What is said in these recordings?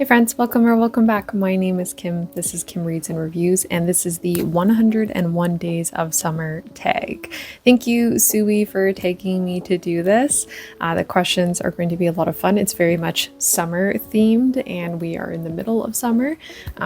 Hey friends, welcome or welcome back. My name is Kim. This is Kim Reads and Reviews, and this is the 101 Days of Summer tag. Thank you, Sui, for taking me to do this. The questions are going to be a lot of fun. It's very much summer themed, and we are in the middle of summer,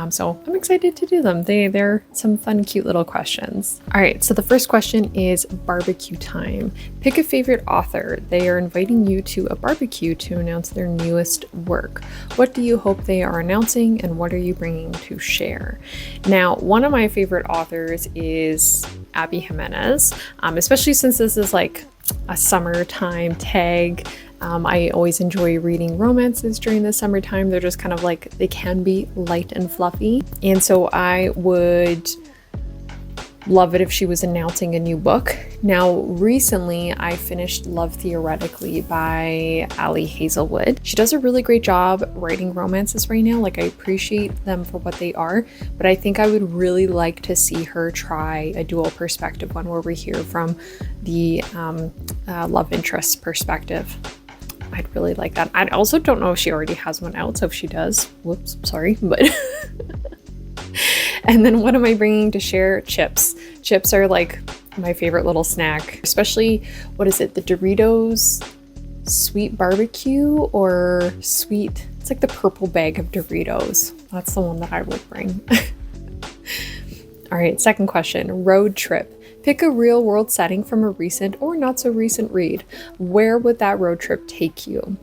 so I'm excited to do them. They're some fun, cute little questions. All right, so the first question is barbecue time. Pick a favorite author. They are inviting you to a barbecue to announce their newest work. What do you hope they are announcing, and what are you bringing to share? Now, one of my favorite authors is Abby Jimenez, especially since this is like a summertime tag. I always enjoy reading romances during the summertime. They're just kind of like, they can be light and fluffy. And so I would love it if she was announcing a new book. Now, recently I finished Love Theoretically by Ali Hazelwood. She does a really great job writing romances right now. Like, I appreciate them for what they are, but I think I would really like to see her try a dual perspective one where we hear from the love interest perspective. I'd really like that. I also don't know if she already has one out, so if she does, whoops, sorry, but And then what am I bringing to share? Chips. Chips are like my favorite little snack, especially, what is it? The Doritos sweet barbecue or sweet, it's like the purple bag of Doritos. That's the one that I would bring. All right, second question, road trip. Pick a real world setting from a recent or not so recent read. Where would that road trip take you?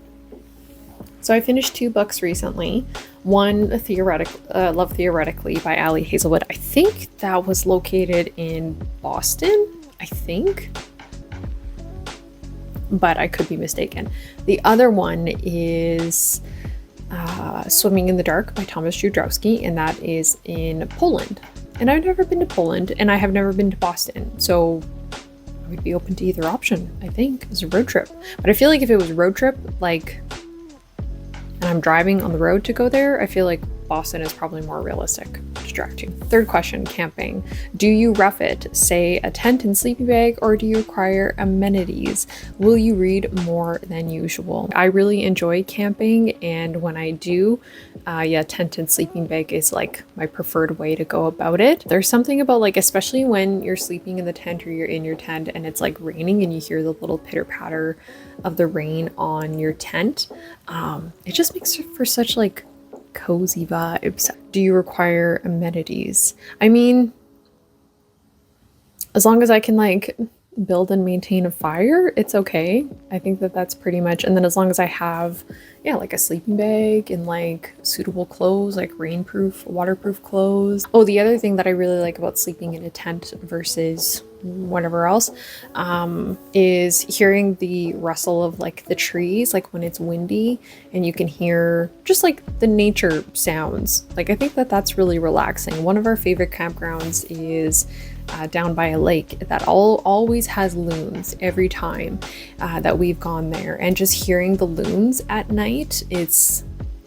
So I finished 2 books recently. One, Love Theoretically by Ali Hazelwood. I think that was located in Boston, I think. But I could be mistaken. The other one is Swimming in the Dark by Thomas Judrowski, and that is in Poland. And I've never been to Poland, and I have never been to Boston. So I would be open to either option, I think, as a road trip. But I feel like if it was a road trip, like, and I'm driving on the road to go there, I feel like Boston is probably more realistic, distracting. Third question, camping. Do you rough it, say a tent and sleeping bag, or do you require amenities? Will you read more than usual? I really enjoy camping, and when I do, tent and sleeping bag is like my preferred way to go about it. There's something about, like, especially when you're sleeping in the tent or you're in your tent and it's like raining and you hear the little pitter patter of the rain on your tent. It just makes for such like cozy vibes. Do you require amenities? I mean, as long as I can like build and maintain a fire, it's okay. I think that that's pretty much, and then as long as I have like a sleeping bag and like suitable clothes, like rainproof, waterproof clothes. Oh, the other thing that I really like about sleeping in a tent versus whatever else is hearing the rustle of like the trees, like when it's windy and you can hear just like the nature sounds. Like, I think that that's really relaxing. One of our favorite campgrounds is down by a lake that always has loons every time that we've gone there, and just hearing the loons at night, it's,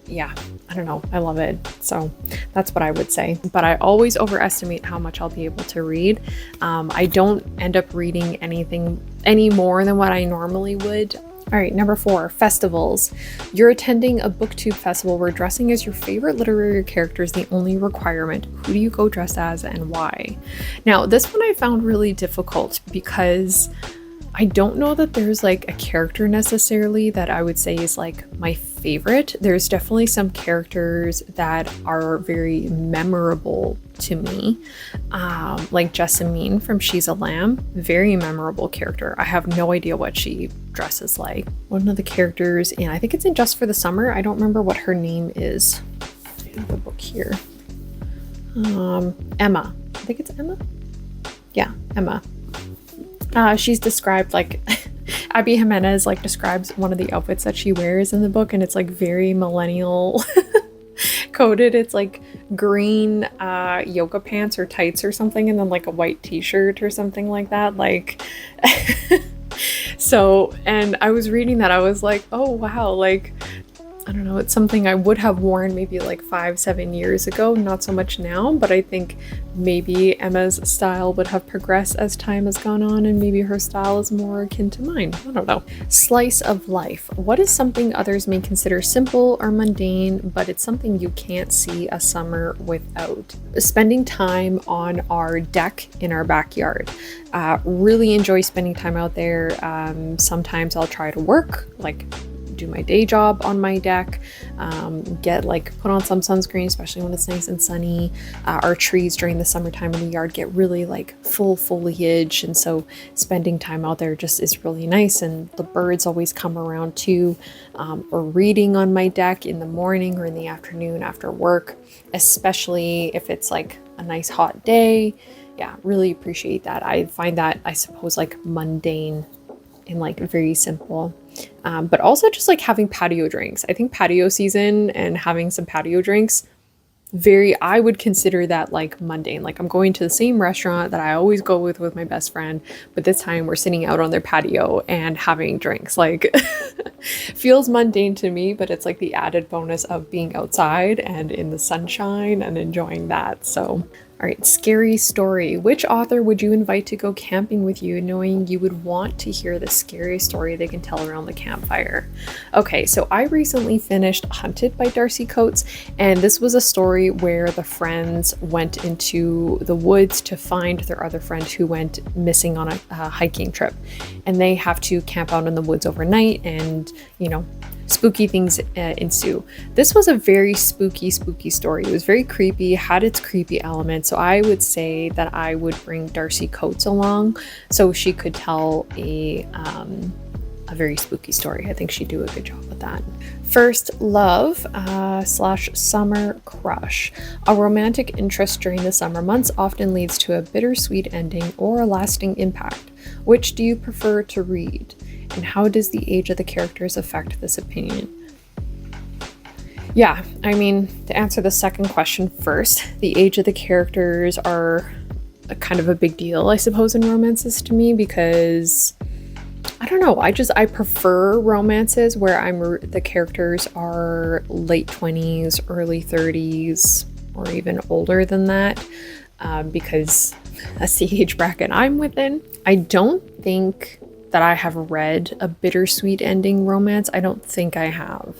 I don't know, I love it. So that's what I would say. But I always overestimate how much I'll be able to read. I don't end up reading anything any more than what I normally would. All right, number 4, festivals. You're attending a BookTube festival where dressing as your favorite literary character is the only requirement. Who do you go dressed as and why? Now, this one I found really difficult because I don't know that there's like a character necessarily that I would say is like my favorite. There's definitely some characters that are very memorable to me, like Jessamine from She's a Lamb, very memorable character. I have no idea what she dresses like. One of the characters, and I think it's in Just for the Summer, I don't remember what her name is. I have the book here. Emma. I think it's Emma. Yeah, Emma. She's described like Abby Jimenez like describes one of the outfits that she wears in the book, and it's like very millennial coded. It's like green yoga pants or tights or something, and then like a white t-shirt or something like that. Like so, and I was reading that, I was like, oh wow, like, I don't know, it's something I would have worn maybe like 5-7 years ago, not so much now, but I think maybe Emma's style would have progressed as time has gone on, and maybe her style is more akin to mine. I don't know. Slice of life. What is something others may consider simple or mundane, but it's something you can't see a summer without? Spending time on our deck in our backyard. Really enjoy spending time out there. Sometimes I'll try to work, like do my day job on my deck, put on some sunscreen, especially when it's nice and sunny. Our trees during the summertime in the yard get really like full foliage, and so spending time out there just is really nice. And the birds always come around too. Or reading on my deck in the morning or in the afternoon after work, especially if it's like a nice hot day. Yeah, really appreciate that. I find that, I suppose, like mundane and like very simple. But also just like having patio drinks. I think patio season and having some patio drinks, I would consider that like mundane. Like I'm going to the same restaurant that I always go with my best friend, but this time we're sitting out on their patio and having drinks. Like feels mundane to me, but it's like the added bonus of being outside and in the sunshine and enjoying that. So all right, scary story. Which author would you invite to go camping with you, knowing you would want to hear the scary story they can tell around the campfire? Okay, so I recently finished Hunted by Darcy Coates, and this was a story where the friends went into the woods to find their other friend who went missing on a hiking trip, and they have to camp out in the woods overnight, and spooky things ensue. This was a very spooky story. It was very creepy, had its creepy elements. So I would say that I would bring Darcy Coates along so she could tell a very spooky story. I think she'd do a good job with that. First love / summer crush. A romantic interest during the summer months often leads to a bittersweet ending or a lasting impact. Which do you prefer to read? And how does the age of the characters affect this opinion? Yeah, I mean, to answer the second question first, the age of the characters are kind of a big deal, I suppose, in romances to me, because I don't know, I prefer romances where the characters are late 20s, early 30s, or even older than that, because that's the age bracket I'm within. I don't think that I have read a bittersweet ending romance. I don't think I have.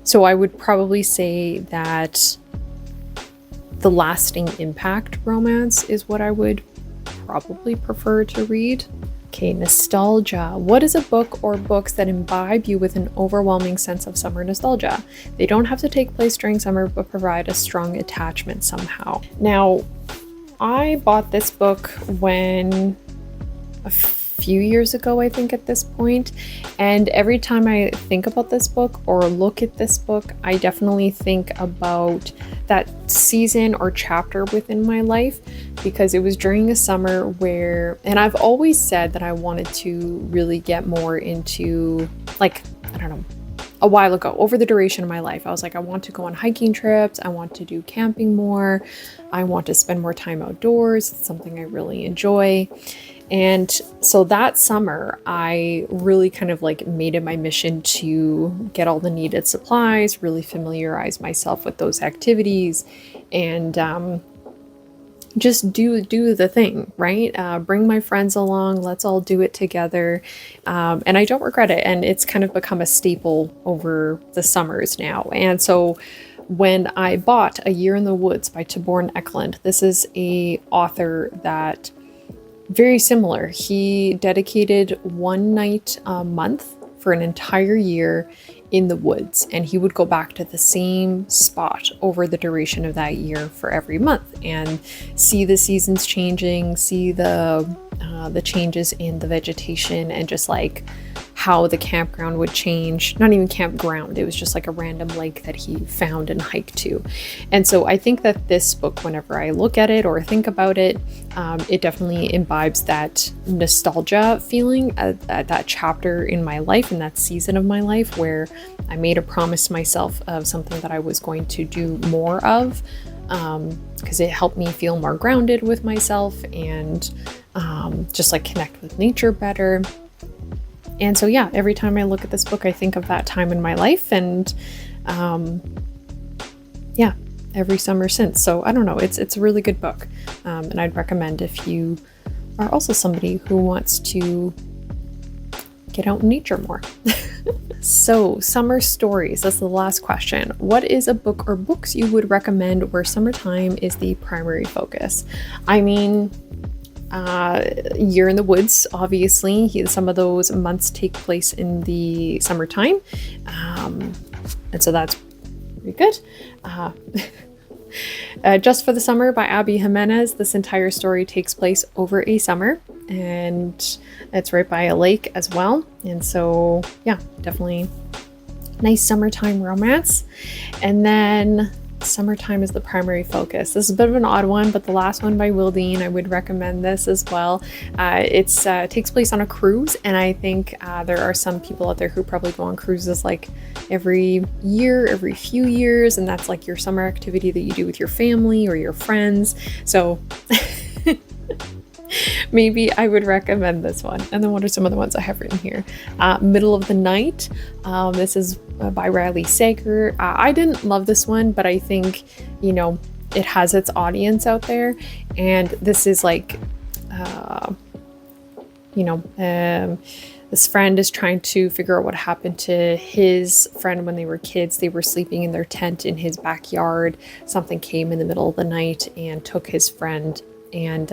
So I would probably say that the lasting impact romance is what I would probably prefer to read. Okay, nostalgia. What is a book or books that imbibe you with an overwhelming sense of summer nostalgia? They don't have to take place during summer, but provide a strong attachment somehow. Now, I bought this book when a few years ago, I think, at this point, and every time I think about this book or look at this book, I definitely think about that season or chapter within my life, because it was during a summer where, and I've always said that I wanted to really get more into, like, I don't know, a while ago, over the duration of my life, I was like, I want to go on hiking trips, I want to do camping more, I want to spend more time outdoors. It's something I really enjoy. And so that summer, I really kind of like made it my mission to get all the needed supplies, really familiarize myself with those activities, and just do the thing, right? Bring my friends along, let's all do it together. And I don't regret it. And it's kind of become a staple over the summers now. And so when I bought A Year in the Woods by Taborn Eklund, this is a author that very similar. He dedicated one night a month for an entire year in the woods, and he would go back to the same spot over the duration of that year for every month and see the seasons changing, see the changes in the vegetation, and just like how the campground would change. Not even campground, it was just like a random lake that he found and hiked to. And so I think that this book, whenever I look at it or think about it, it definitely imbibes that nostalgia feeling at that chapter in my life, in that season of my life where I made a promise to myself of something that I was going to do more of, because it helped me feel more grounded with myself and just like connect with nature better. And so yeah, every time I look at this book, I think of that time in my life, and yeah, every summer since. So I don't know, it's a really good book, and I'd recommend if you are also somebody who wants to get out in nature more. So, summer stories, that's the last question. What is a book or books you would recommend where summertime is the primary focus? I mean, Year in the Woods, obviously. Some of those months take place in the summertime. And so that's pretty good. Just for the Summer by Abby Jimenez. This entire story takes place over a summer, and it's right by a lake as well. And so, yeah, definitely nice summertime romance. And then summertime is the primary focus. This is a bit of an odd one, but the last one by Will Dean, I would recommend this as well. It takes place on a cruise, and I think there are some people out there who probably go on cruises like every year, every few years, and that's like your summer activity that you do with your family or your friends. So maybe I would recommend this one. And then what are some of the ones I have written here? Middle of the Night. This is by Riley Sager. I didn't love this one, but I think, you know, it has its audience out there. And this is like, this friend is trying to figure out what happened to his friend when they were kids. They were sleeping in their tent in his backyard. Something came in the middle of the night and took his friend. And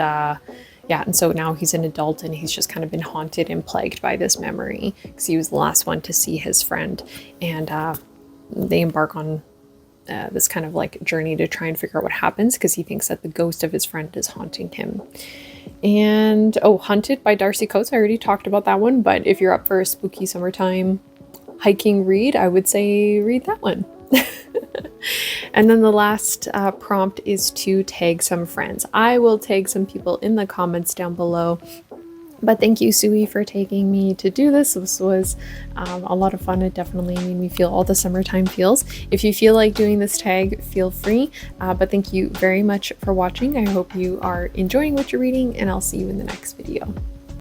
and so now he's an adult, and he's just kind of been haunted and plagued by this memory because he was the last one to see his friend. And they embark on this kind of like journey to try and figure out what happens, because he thinks that the ghost of his friend is haunting him. And Hunted by Darcy Coates. I already talked about that one, but if you're up for a spooky summertime hiking read, I would say read that one. And then the last prompt is to tag some friends. I will tag some people in the comments down below. But thank you, Sui, for taking me to do this. This was a lot of fun. It definitely made me feel all the summertime feels. If you feel like doing this tag, feel free. But thank you very much for watching. I hope you are enjoying what you're reading, and I'll see you in the next video.